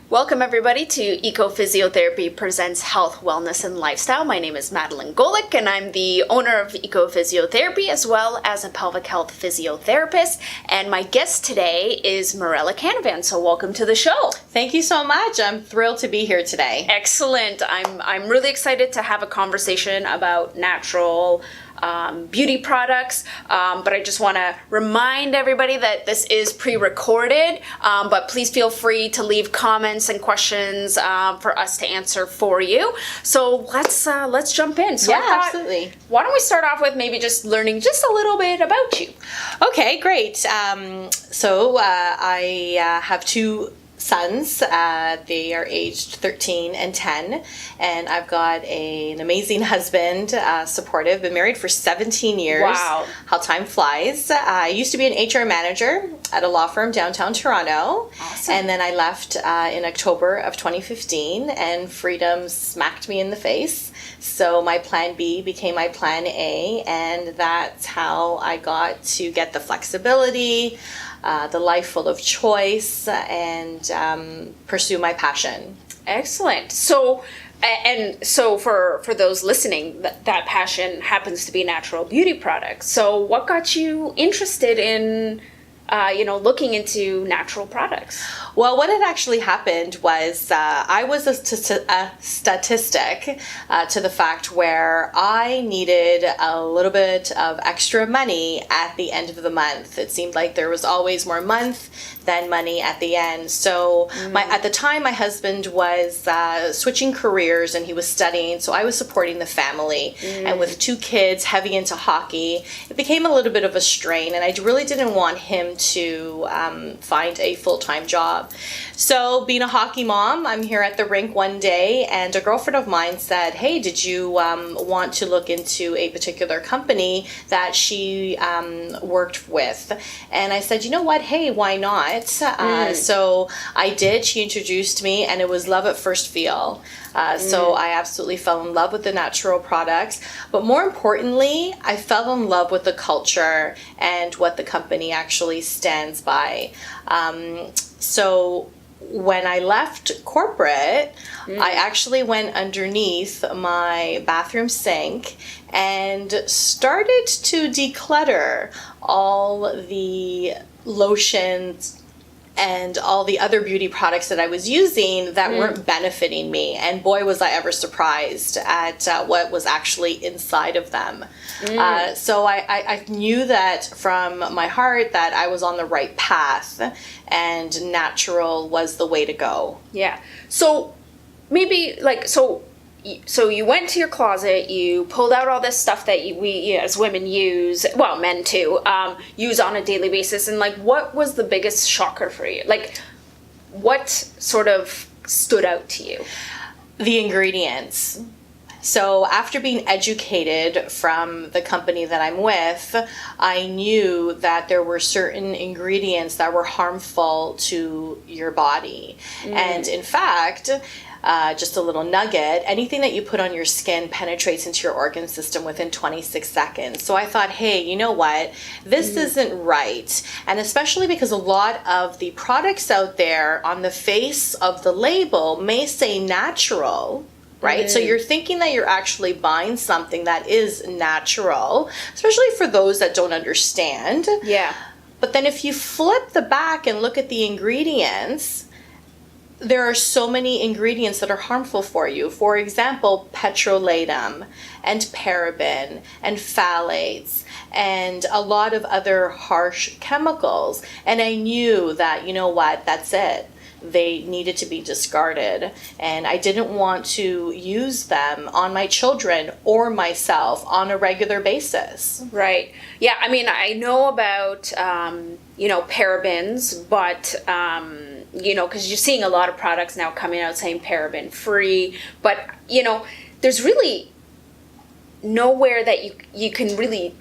Welcome everybody to Ecophysiotherapy Presents Health, Wellness, and Lifestyle. My name is Madeline Golick and I'm the owner of Ecophysiotherapy as well as a pelvic health physiotherapist. And my guest today is Mirella Canavan, so welcome to the show. Thank you so much. I'm thrilled to be here today. Excellent. I'm really excited to have a conversation about natural beauty products, but I just want to remind everybody that this is pre-recorded, but please feel free to leave comments and questions for us to answer for you. So let's jump in. So absolutely. Why don't we start off with maybe just learning just a little bit about you? Okay, great. I have two sons. They are aged 13 and 10, and I've got an amazing husband, supportive, been married for 17 years. Wow. How time flies. I used to be an HR manager at a law firm downtown Toronto. Awesome. And then I left in October of 2015, and freedom smacked me in the face. So my plan B became my plan A, and that's how I got to get the flexibility, the life full of choice, and pursue my passion. Excellent. So for those listening, that passion happens to be natural beauty products. So what got you interested in looking into natural products? Well, what had actually happened was I was a statistic to the fact where I needed a little bit of extra money at the end of the month. It seemed like there was always more month than money at the end. So at the time, my husband was switching careers and he was studying, so I was supporting the family. And with two kids heavy into hockey, it became a little bit of a strain, and I really didn't want him to find a full-time job. So being a hockey mom, I'm here at the rink one day and a girlfriend of mine said, hey, did you want to look into a particular company that she worked with? And I said, you know what, hey, why not? So I did. She introduced me and it was love at first feel. So I absolutely fell in love with the natural products. But more importantly, I fell in love with the culture and what the company actually stands by. So when I left corporate, I actually went underneath my bathroom sink and started to declutter all the lotions and all the other beauty products that I was using that weren't benefiting me. And boy, was I ever surprised at what was actually inside of them. So I knew that from my heart that I was on the right path and natural was the way to go. Yeah. So maybe so you went to your closet, you pulled out all this stuff that we as women use, well, men too, use on a daily basis. And what was the biggest shocker for you? What sort of stood out to you? The ingredients. So after being educated from the company that I'm with, I knew that there were certain ingredients that were harmful to your body. And in fact, just a little nugget, anything that you put on your skin penetrates into your organ system within 26 seconds. So I thought, hey, you know what? This isn't right. And especially because a lot of the products out there on the face of the label may say natural, right? So you're thinking that you're actually buying something that is natural, especially for those that don't understand. Yeah. But then if you flip the back and look at the ingredients, there are so many ingredients that are harmful for you. For example, petrolatum and paraben and phthalates and a lot of other harsh chemicals. And I knew that, you know what, that's it. They needed to be discarded, and I didn't want to use them on my children or myself on a regular basis. Right. Yeah, I mean, I know about, parabens, but, because you're seeing a lot of products now coming out saying paraben free, but, there's really nowhere that you can really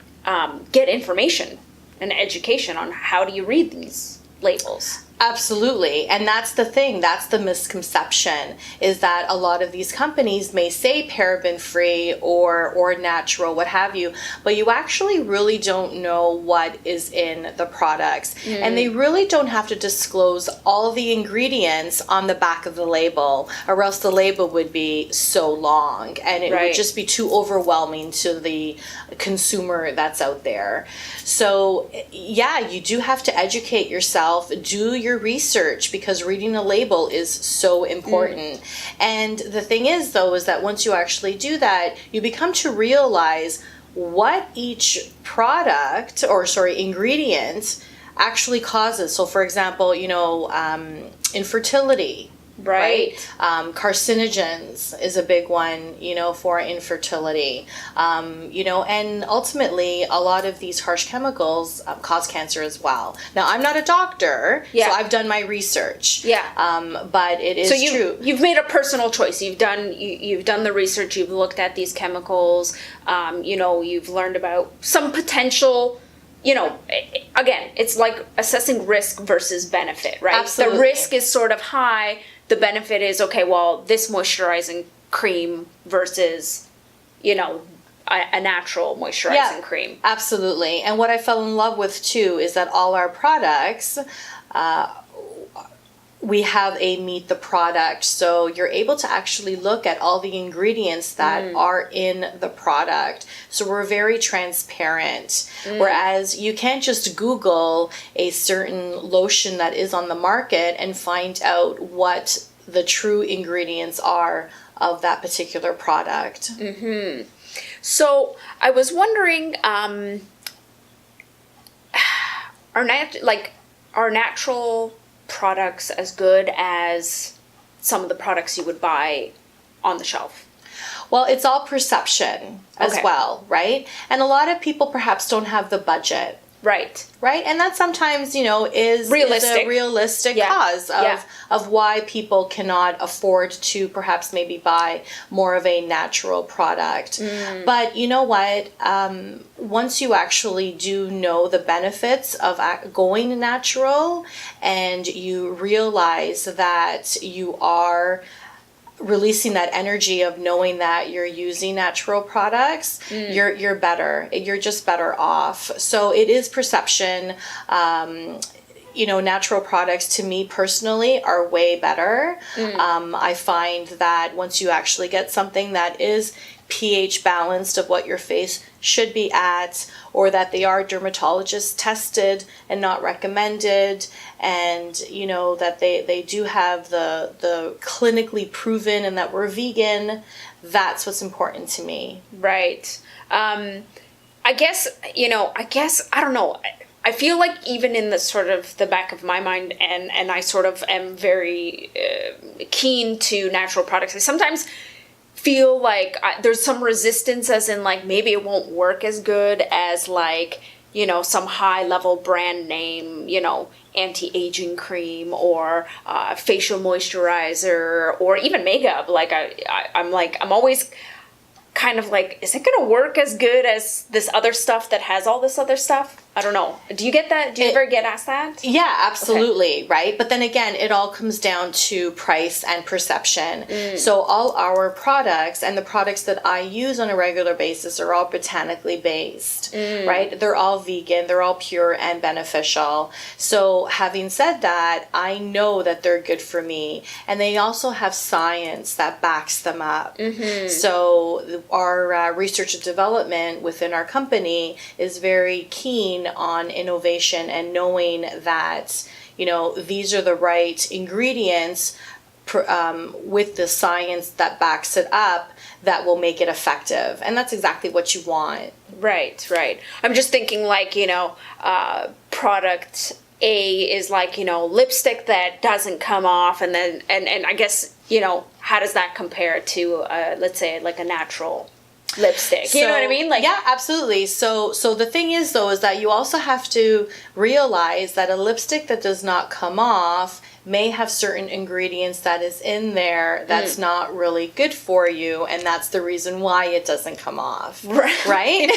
get information and education on how do you read these labels. Absolutely. And that's the thing, that's the misconception, is that a lot of these companies may say paraben free or natural, what have you, but you actually really don't know what is in the products. And they really don't have to disclose all the ingredients on the back of the label, or else the label would be so long and it would just be too overwhelming to the consumer that's out there. So yeah, you do have to educate yourself, do your research, because reading a label is so important. And the thing is, though, is that once you actually do that, you become to realize what each product, or sorry, ingredient actually causes. So for example, infertility. Right. Carcinogens is a big one, for infertility. And ultimately, a lot of these harsh chemicals cause cancer as well. Now, I'm not a doctor, so I've done my research. But it is true. You've made a personal choice. You've done the research. You've looked at these chemicals. You've learned about some potential. Again, it's like assessing risk versus benefit, right? Absolutely. The risk is sort of high. The benefit is, okay, well, this moisturizing cream versus, a natural moisturizing cream. Absolutely. And what I fell in love with, too, is that all our products, we have a meet the product. So you're able to actually look at all the ingredients that are in the product. So we're very transparent. Whereas you can't just Google a certain lotion that is on the market and find out what the true ingredients are of that particular product. So I was wondering, are natural products as good as some of the products you would buy on the shelf? Well, it's all perception as well, right? And a lot of people perhaps don't have the budget. Right. And that sometimes, is a realistic cause of why people cannot afford to perhaps maybe buy more of a natural product. But you know what? Once you actually do know the benefits of going natural, and you realize that you are releasing that energy of knowing that you're using natural products, you're better. You're just better off. So it is perception. Natural products to me personally are way better. I find that once you actually get something that is pH balanced of what your face should be at, or that they are dermatologist tested and not recommended, and that they do have the clinically proven, and that we're vegan, that's what's important to me. Right. I guess I don't know, I feel like even in the sort of the back of my mind, and I sort of am very keen to natural products, I sometimes feel like there's some resistance, as in like maybe it won't work as good as like some high level brand name anti-aging cream, or facial moisturizer, or even makeup. Like I'm always kind of like, is it gonna work as good as this other stuff that has all this other stuff? I don't know. Do you get that? Do you ever get asked that? Yeah, absolutely. Okay. Right. But then again, it all comes down to price and perception. So all our products, and the products that I use on a regular basis, are all botanically based, right? They're all vegan, they're all pure and beneficial. So having said that, I know that they're good for me, and they also have science that backs them up. So our research and development within our company is very keen on innovation, and knowing that these are the right ingredients with the science that backs it up, that will make it effective. And that's exactly what you want. Right. I'm just thinking like product A is like lipstick that doesn't come off, and then and I guess how does that compare to let's say like a natural lipstick? You know what I mean? Like, yeah, absolutely. So the thing is, though, is that you also have to realize that a lipstick that does not come off may have certain ingredients that is in there that's not really good for you, and that's the reason why it doesn't come off. Right? Right.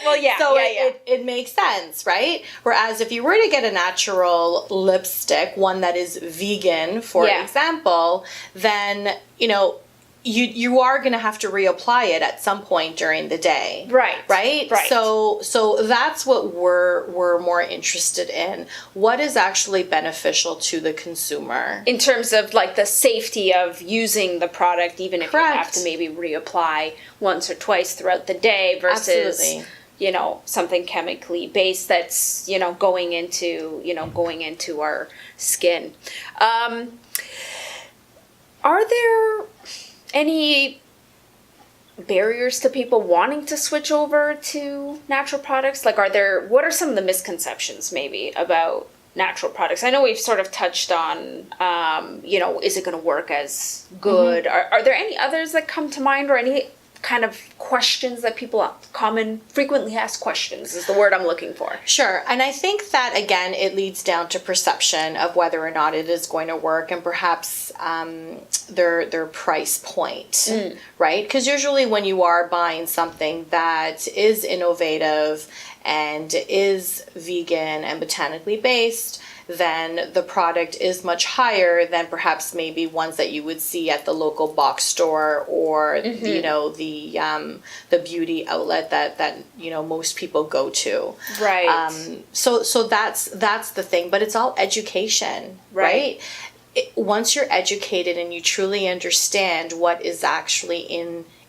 Well, yeah. So yeah. it makes sense, right? Whereas if you were to get a natural lipstick, one that is vegan, for example, then, you know, you are going to have to reapply it at some point during the day. Right? So that's what we're more interested in. What is actually beneficial to the consumer? In terms of like the safety of using the product, even if Correct. you have to maybe reapply once or twice throughout the day versus, Absolutely. you know, something chemically based that's, you know, going into our skin. Are there any barriers to people wanting to switch over to natural products? Like, what are some of the misconceptions maybe about natural products? I know we've sort of touched on, you know, is it going to work as good? Are there any others that come to mind, or any kind of questions that people frequently asked questions is the word I'm looking for? Sure. And I think that, again, it leads down to perception of whether or not it is going to work, and perhaps their price point, right? Because usually when you are buying something that is innovative and is vegan and botanically based, then the product is much higher than perhaps maybe ones that you would see at the local box store, or you know, the beauty outlet that you know most people go to. Right. So that's the thing, but it's all education, right? Once you're educated and you truly understand what is actually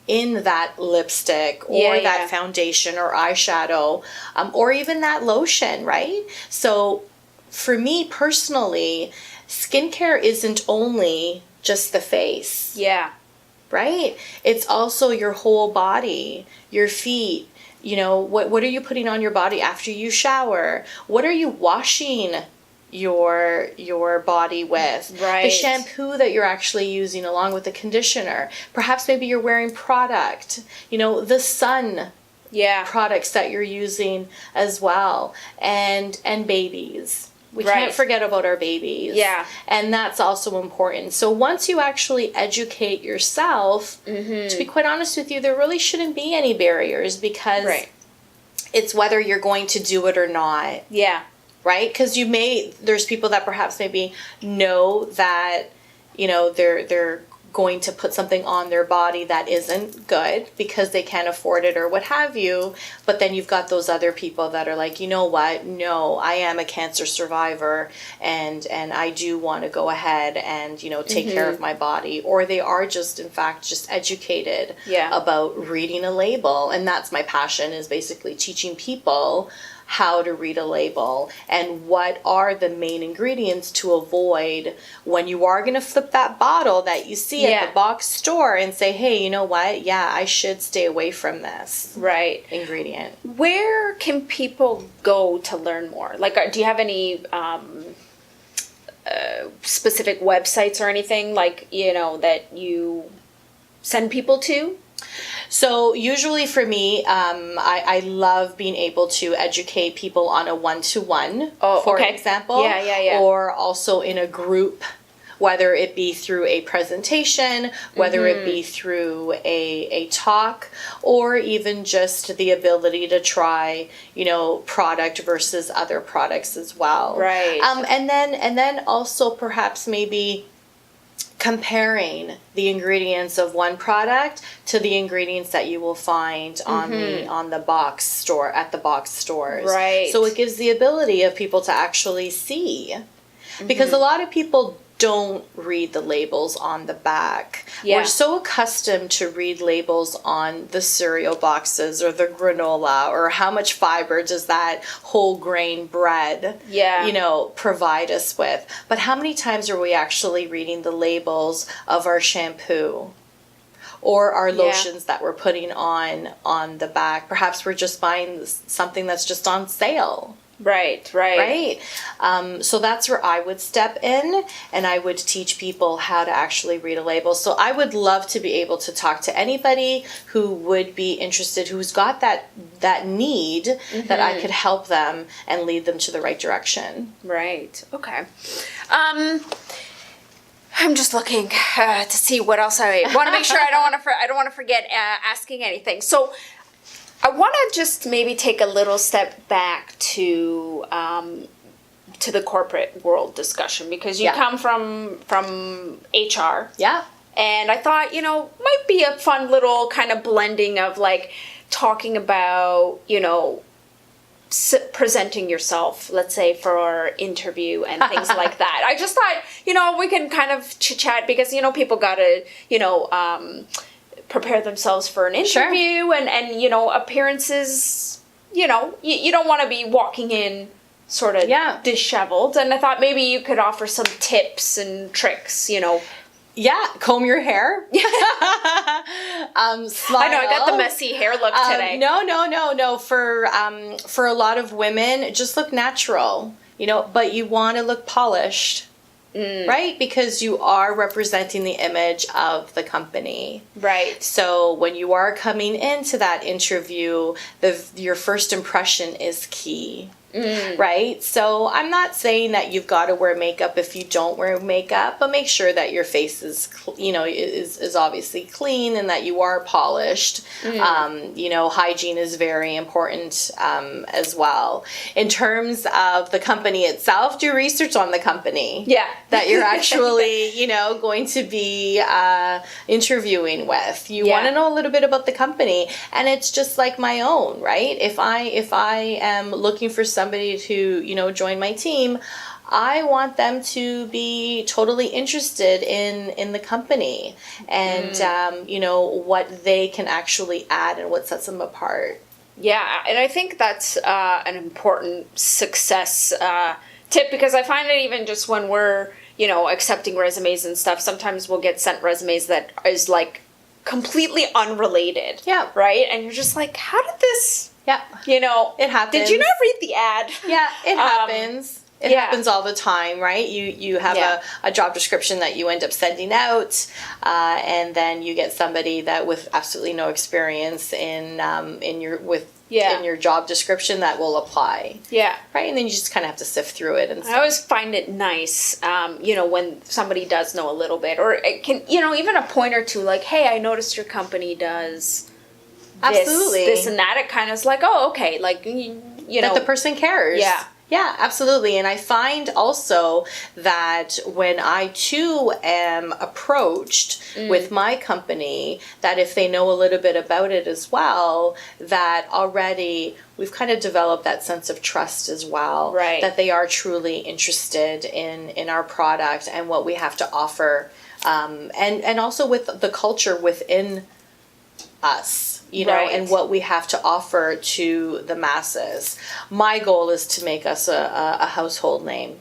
in that lipstick or that foundation or eyeshadow, or even that lotion, right? So for me personally, skincare isn't only just the face. Yeah. Right? It's also your whole body, your feet. You know, what are you putting on your body after you shower? What are you washing your body with? Right. The shampoo that you're actually using along with the conditioner. Perhaps maybe you're wearing product. You know, the sun products that you're using as well. And babies. We can't forget about our babies. Yeah. And that's also important. So once you actually educate yourself, to be quite honest with you, there really shouldn't be any barriers, because it's whether you're going to do it or not. Yeah. Right? Because there's people that perhaps maybe know that, you know, they're going to put something on their body that isn't good because they can't afford it or what have you. But then you've got those other people that are like, you know what? No, I am a cancer survivor, and I do want to go ahead and, you know, take care of my body. Or they are just, in fact, just educated about reading a label. And that's my passion, is basically teaching people how to read a label and what are the main ingredients to avoid when you are going to flip that bottle that you see at the box store and say, hey, you know what? Yeah, I should stay away from this ingredient. Where can people go to learn more? Like, do you have any specific websites or anything, like, you know, that you send people to? So usually for me, I love being able to educate people on a one-to-one, for example. Or also in a group, whether it be through a presentation, whether it be through a talk, or even just the ability to try, you know, product versus other products as well. Right. And then also perhaps maybe comparing the ingredients of one product to the ingredients that you will find on the box store, at the box stores. Right. So it gives the ability of people to actually see, because a lot of people don't read the labels on the back. Yeah. We're so accustomed to read labels on the cereal boxes or the granola, or how much fiber does that whole grain bread, you know, provide us with. But how many times are we actually reading the labels of our shampoo or our lotions that we're putting on the back? Perhaps we're just buying something that's just on sale. Right. Right? So that's where I would step in, and I would teach people how to actually read a label. So I would love to be able to talk to anybody who would be interested, who's got that need, that I could help them and lead them to the right direction. Right. Okay. I'm just looking to see what else I want to make sure I don't want to forget asking anything. So I want to just maybe take a little step back to the corporate world discussion, because you come from HR. Yeah. And I thought, might be a fun little kind of blending of like talking about, presenting yourself, let's say, for our interview and things like that. I just thought, we can kind of chit chat, because, people got to, prepare themselves for an interview. Sure. and appearances, you don't want to be walking in sort of disheveled. And I thought maybe you could offer some tips and tricks, Yeah, comb your hair. Smile. I know, I got the messy hair look today. No. For a lot of women, just look natural, but you want to look polished, right? Because you are representing the image of the company. Right. So when you are coming into that interview, your first impression is key. Right? So I'm not saying that you've got to wear makeup if you don't wear makeup, but make sure that your face is, is obviously clean, and that you are polished. Hygiene is very important as well. In terms of the company itself, do research on the company. Yeah. That you're actually, going to be interviewing with. You want to know a little bit about the company, and it's just like my own, right? If I am looking for somebody to, join my team, I want them to be totally interested in the company and, what they can actually add and what sets them apart. Yeah, and I think that's an important success tip, because I find that even just when we're, accepting resumes and stuff, sometimes we'll get sent resumes that is like completely unrelated. Yeah. Right? And you're just like, how did this... Yeah. It happens. Did you not read the ad? Yeah, it happens. It happens all the time, right? You have a job description that you end up sending out, and then you get somebody that with absolutely no experience in your job description that will apply. Yeah. Right, and then you just kind of have to sift through it. And I always find it nice, when somebody does know a little bit, or it can, even a point or two, like, hey, I noticed your company does... Absolutely. This and that. It kind of is like, oh, okay, like, that the person cares. Yeah, absolutely. And I find also that when I too am approached with my company, that if they know a little bit about it as well, that already we've kind of developed that sense of trust as well. Right. That they are truly interested in our product and what we have to offer. And also with the culture within us. Right. And what we have to offer to the masses. My goal is to make us a household name.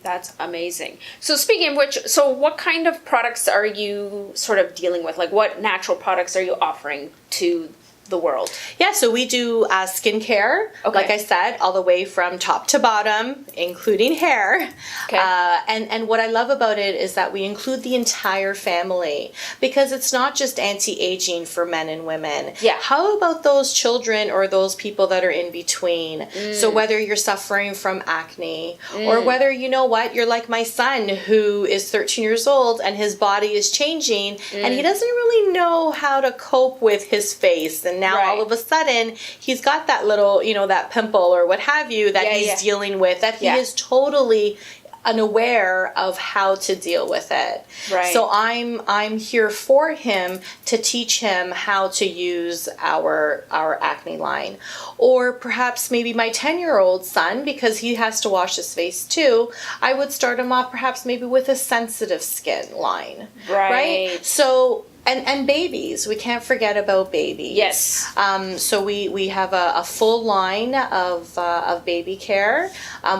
That's amazing. So speaking of which, what kind of products are you sort of dealing with? Like, what natural products are you offering to the world? Yeah, so we do skincare, like I said, all the way from top to bottom, including hair. Okay. And what I love about it is that we include the entire family, because it's not just anti-aging for men and women. Yeah. How about those children or those people that are in between? So whether you're suffering from acne or whether, you're like my son who is 13 years old and his body is changing and he doesn't really know how to cope with his face, and now all of a sudden he's got that little, that pimple or what have you that he's dealing with, that he is totally unaware of how to deal with it. Right. So I'm here for him to teach him how to use our acne line. Or perhaps maybe my 10-year-old son, because he has to wash his face too, I would start him off perhaps maybe with a sensitive skin line. Right? So And babies, we can't forget about babies. Yes. So we have a full line of baby care.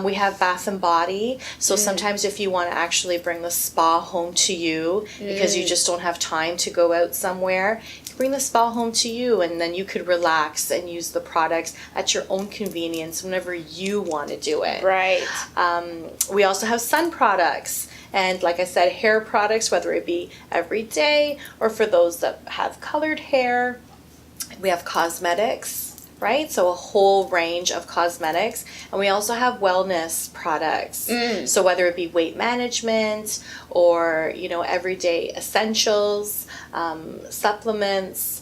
We have bath and body. So sometimes if you want to actually bring the spa home to you because you just don't have time to go out somewhere, bring the spa home to you, and then you could relax and use the products at your own convenience whenever you want to do it. Right. We also have sun products. And like I said, hair products, whether it be every day or for those that have colored hair. We have cosmetics, right? So a whole range of cosmetics. And we also have wellness products. So whether it be weight management or, everyday essentials, supplements.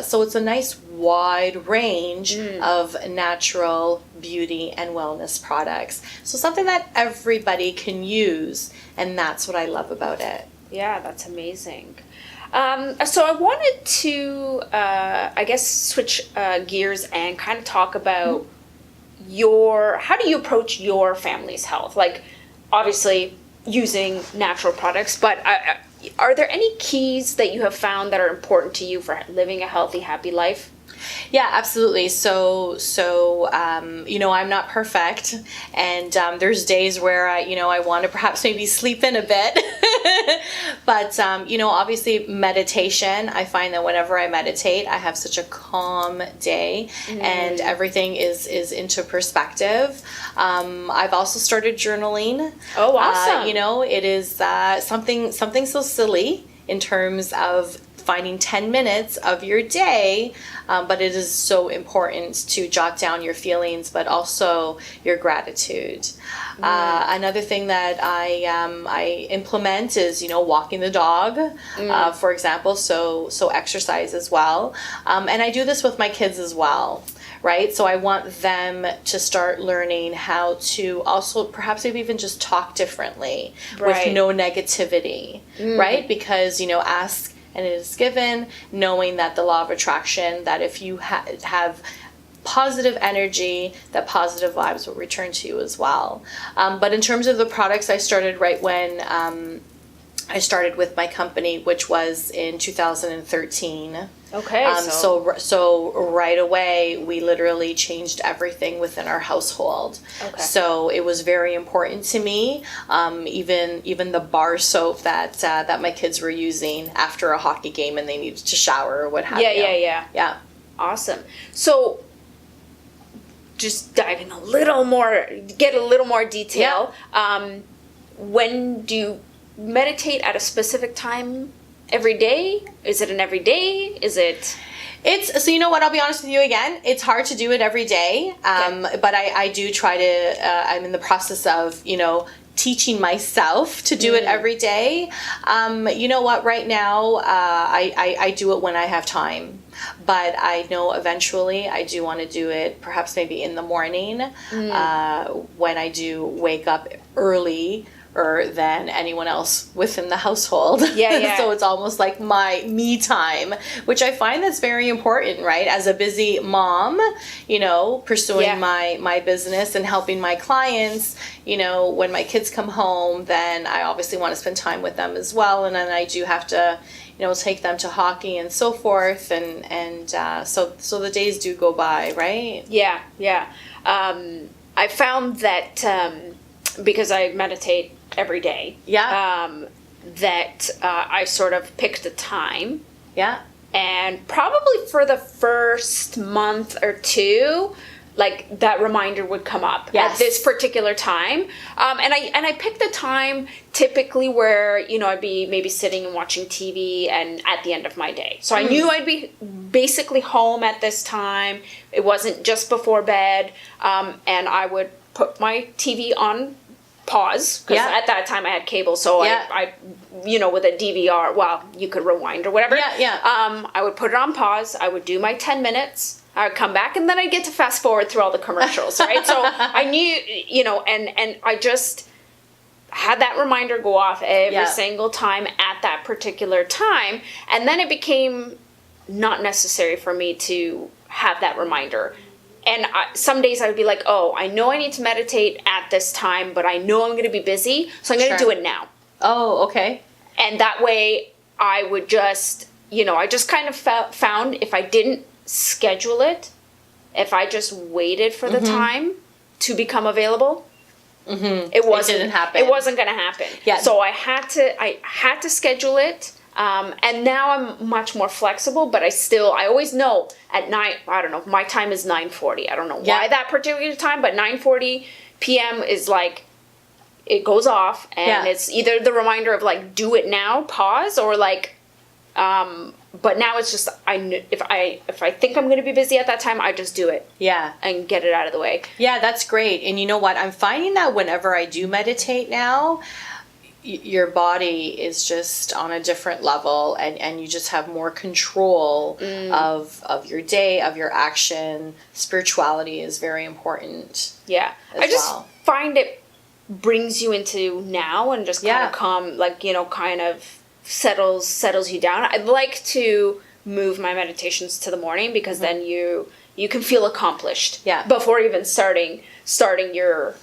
So it's a nice wide range of natural beauty and wellness products. So something that everybody can use, and that's what I love about it. Yeah, that's amazing. So I wanted to, switch gears and kind of talk about how do you approach your family's health? Like, obviously using natural products, but are there any keys that you have found that are important to you for living a healthy, happy life? Yeah, absolutely. So I'm not perfect, and there's days where I want to perhaps maybe sleep in a bit. But obviously meditation. I find that whenever I meditate, I have such a calm day, and everything is into perspective. I've also started journaling. Oh, awesome! It is something so silly in terms of finding 10 minutes of your day, but it is so important to jot down your feelings, but also your gratitude. Another thing that I implement is, walking the dog, for example, so exercise as well. And I do this with my kids as well. Right? So I want them to start learning how to also perhaps maybe even just talk differently with no negativity, right? Because, ask and it is given, knowing that the law of attraction, that if you have positive energy, that positive vibes will return to you as well. But in terms of the products, I started right when I started with my company, which was in 2013. Okay. So right away, we literally changed everything within our household. Okay. So it was very important to me. Even the bar soap that my kids were using after a hockey game and they needed to shower or what have you. Yeah. Awesome. So just dive in get a little more detail. Yeah. When do you meditate at a specific time? Every day? Is it an every day? Is it... So you know what, I'll be honest with you again, it's hard to do it every day, but I do try to, I'm in the process of, teaching myself to do it every day. You know what, right now, I do it when I have time, but I know eventually I do want to do it perhaps maybe in the morning, when I do wake up early, than anyone else within the household. Yeah. So it's almost like my me time, which I find that's very important, right? As a busy mom, pursuing my business and helping my clients, when my kids come home, then I obviously want to spend time with them as well. And then I do have to, take them to hockey and so forth. And so the days do go by, right? Yeah. I found that because I meditate every day. That I sort of picked a time. Yeah. And probably for the first month or two, like that reminder would come up at this particular time. And I picked the time typically where, I'd be maybe sitting and watching TV and at the end of my day. So I knew I'd be basically home at this time. It wasn't just before bed. And I would put my TV on pause, because at that time I had cable, so I with a DVR, well, you could rewind or whatever. I would put it on pause. I would do my 10 minutes. I would come back, and then I'd get to fast forward through all the commercials, right? So I knew, and I just had that reminder go off every single time at that particular time, and then it became not necessary for me to have that reminder. And some days I would be like, oh, I know I need to meditate at this time, but I know I'm going to be busy, so I'm going to do it now. Oh, okay. And that way I would just, I just kind of found if I didn't schedule it, if I just waited for the time to become available, it didn't happen. It wasn't going to happen. Yeah. So I had to schedule it. And now I'm much more flexible, but I always know at night, I don't know, my time is 9:40. I don't know why that particular time, but 9:40 p.m. is like, it goes off, and it's either the reminder of like, do it now, pause, or like, but now it's just, if I think I'm going to be busy at that time, I just do it. Yeah. And get it out of the way. Yeah, that's great. And you know what? I'm finding that whenever I do meditate now, your body is just on a different level, and you just have more control of your day, of your action. Spirituality is very important. Yeah. I just find it brings you into now and just kind of calm, like, you know, kind of settles you down. I'd like to move my meditations to the morning, because then you can feel accomplished before even starting your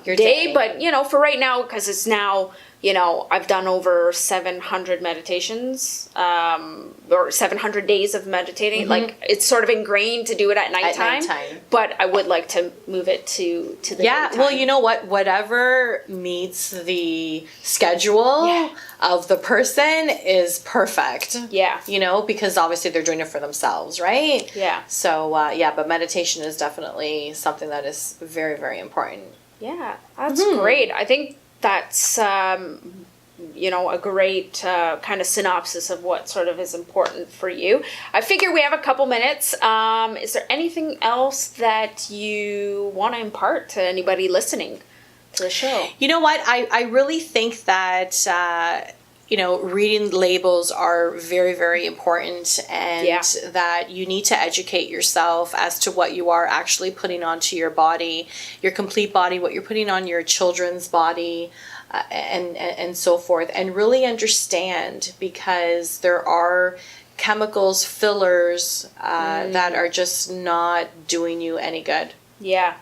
day. But, you know, for right now, because it's now, you know, I've done over 700 meditations, or 700 days of meditating. Like, it's sort of ingrained to do it at nighttime. But I would like to move it to the daytime. Well, you know what? Whatever meets the schedule of the person is perfect. Yeah. You know, because obviously they're doing it for themselves, right? Yeah. So, but meditation is definitely something that is very, very important. Yeah, that's great. I think that's, you know, a great kind of synopsis of what sort of is important for you. I figure we have a couple minutes. Is there anything else that you want to impart to anybody listening to the show? You know what? I really think that, you know, reading labels are very, very important, and that you need to educate yourself as to what you are actually putting onto your body, your complete body, what you're putting on your children's body, and so forth, and really understand, because there are chemicals, fillers that are just not doing you any good. Yeah.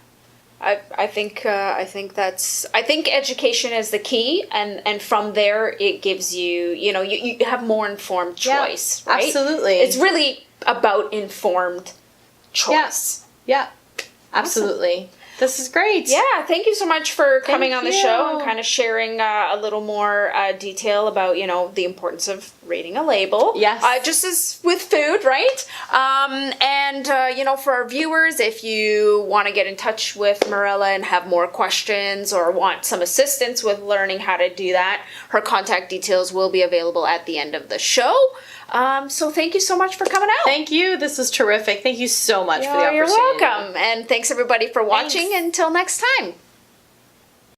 I think education is the key, and from there it gives you, you know, you have more informed choice, right? Absolutely. It's really about informed choice. Yeah. Absolutely. Awesome. This is great. Yeah, thank you so much for coming on the show and kind of sharing a little more detail about, you know, the importance of reading a label. Yes. Just as with food, right? And, you know, for our viewers, if you want to get in touch with Mirella and have more questions or want some assistance with learning how to do that, her contact details will be available at the end of the show. So thank you so much for coming out. Thank you. This was terrific. Thank you so much for the opportunity. You're welcome. And thanks everybody for watching. Until next time.